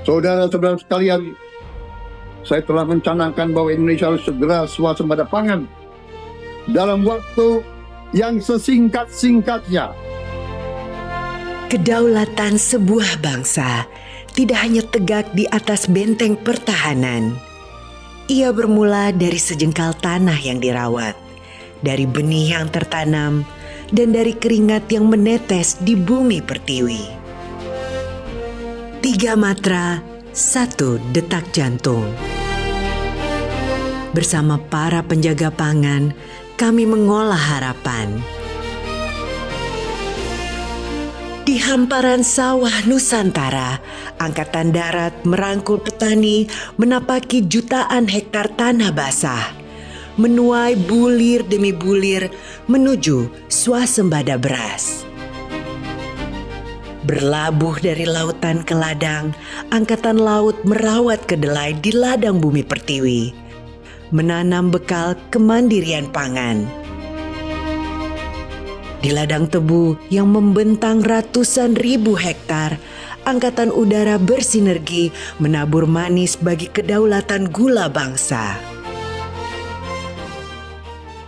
Saudara-saudara sekalian, saya telah mencanangkan bahwa Indonesia harus segera swasembada pangan dalam waktu yang sesingkat-singkatnya. Kedaulatan sebuah bangsa tidak hanya tegak di atas benteng pertahanan. Ia bermula dari sejengkal tanah yang dirawat, dari benih yang tertanam, dan dari keringat yang menetes di bumi pertiwi. 3 matra, 1 detak jantung. Bersama para penjaga pangan, kami mengolah harapan. Di hamparan sawah Nusantara, Angkatan Darat merangkul petani menapaki jutaan hektar tanah basah, menuai bulir demi bulir menuju swasembada beras. Berlabuh dari lautan ke ladang, Angkatan Laut merawat kedelai di ladang bumi pertiwi, menanam bekal kemandirian pangan. Di ladang tebu yang membentang ratusan ribu hektar, Angkatan Udara bersinergi menabur manis bagi kedaulatan gula bangsa.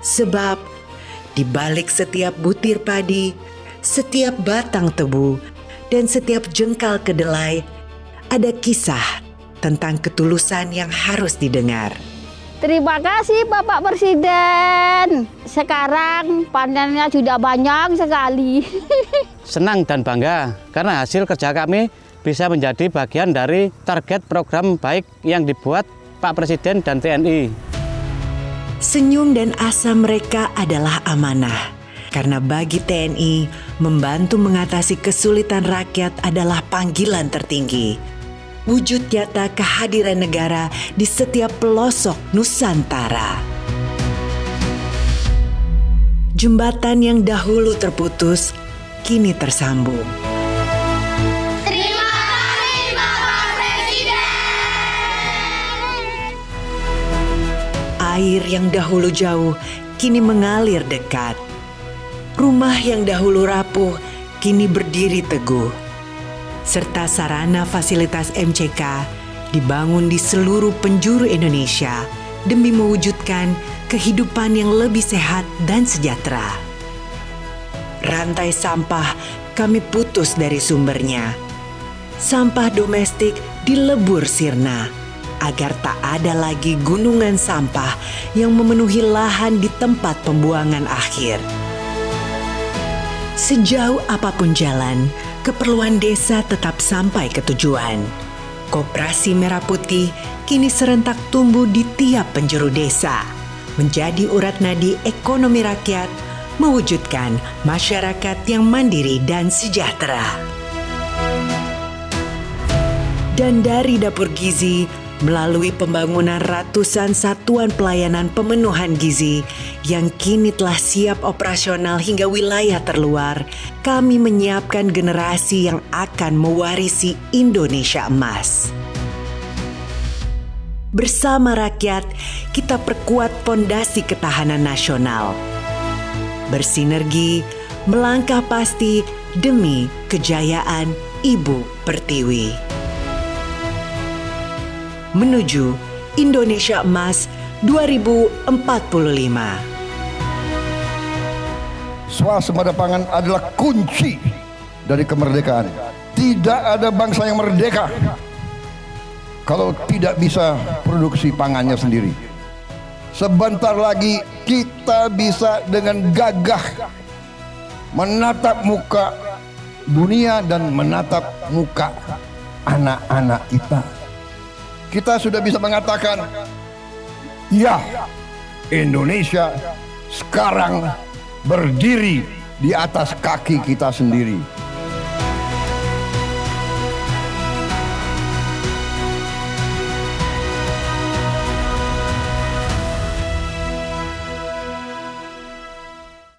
Sebab di balik setiap butir padi, setiap batang tebu, dan setiap jengkal kedelai, ada kisah tentang ketulusan yang harus didengar. Terima kasih Bapak Presiden. Sekarang panennya sudah banyak sekali. Senang dan bangga karena hasil kerja kami bisa menjadi bagian dari target program baik yang dibuat Pak Presiden dan TNI. Senyum dan asa mereka adalah amanah. Karena bagi TNI, membantu mengatasi kesulitan rakyat adalah panggilan tertinggi. Wujud nyata kehadiran negara di setiap pelosok Nusantara. Jembatan yang dahulu terputus, kini tersambung. Terima kasih Bapak Presiden. Air yang dahulu jauh, kini mengalir dekat. Rumah yang dahulu rapuh, kini berdiri teguh. Serta sarana fasilitas MCK dibangun di seluruh penjuru Indonesia demi mewujudkan kehidupan yang lebih sehat dan sejahtera. Rantai sampah kami putus dari sumbernya. Sampah domestik dilebur sirna agar tak ada lagi gunungan sampah yang memenuhi lahan di tempat pembuangan akhir. Sejauh apapun jalan, keperluan desa tetap sampai ke tujuan. Koperasi Merah Putih kini serentak tumbuh di tiap penjuru desa, menjadi urat nadi ekonomi rakyat, mewujudkan masyarakat yang mandiri dan sejahtera. Dan dari dapur gizi, melalui pembangunan ratusan satuan pelayanan pemenuhan gizi yang kini telah siap operasional hingga wilayah terluar, kami menyiapkan generasi yang akan mewarisi Indonesia emas. Bersama rakyat, kita perkuat fondasi ketahanan nasional. Bersinergi, melangkah pasti demi kejayaan Ibu Pertiwi. Menuju Indonesia Emas 2045. Swasembada pangan adalah kunci dari kemerdekaan. Tidak ada bangsa yang merdeka kalau tidak bisa produksi pangannya sendiri. Sebentar lagi kita bisa dengan gagah menatap muka dunia dan menatap muka anak-anak kita. Kita sudah bisa mengatakan, ya, Indonesia sekarang berdiri di atas kaki kita sendiri.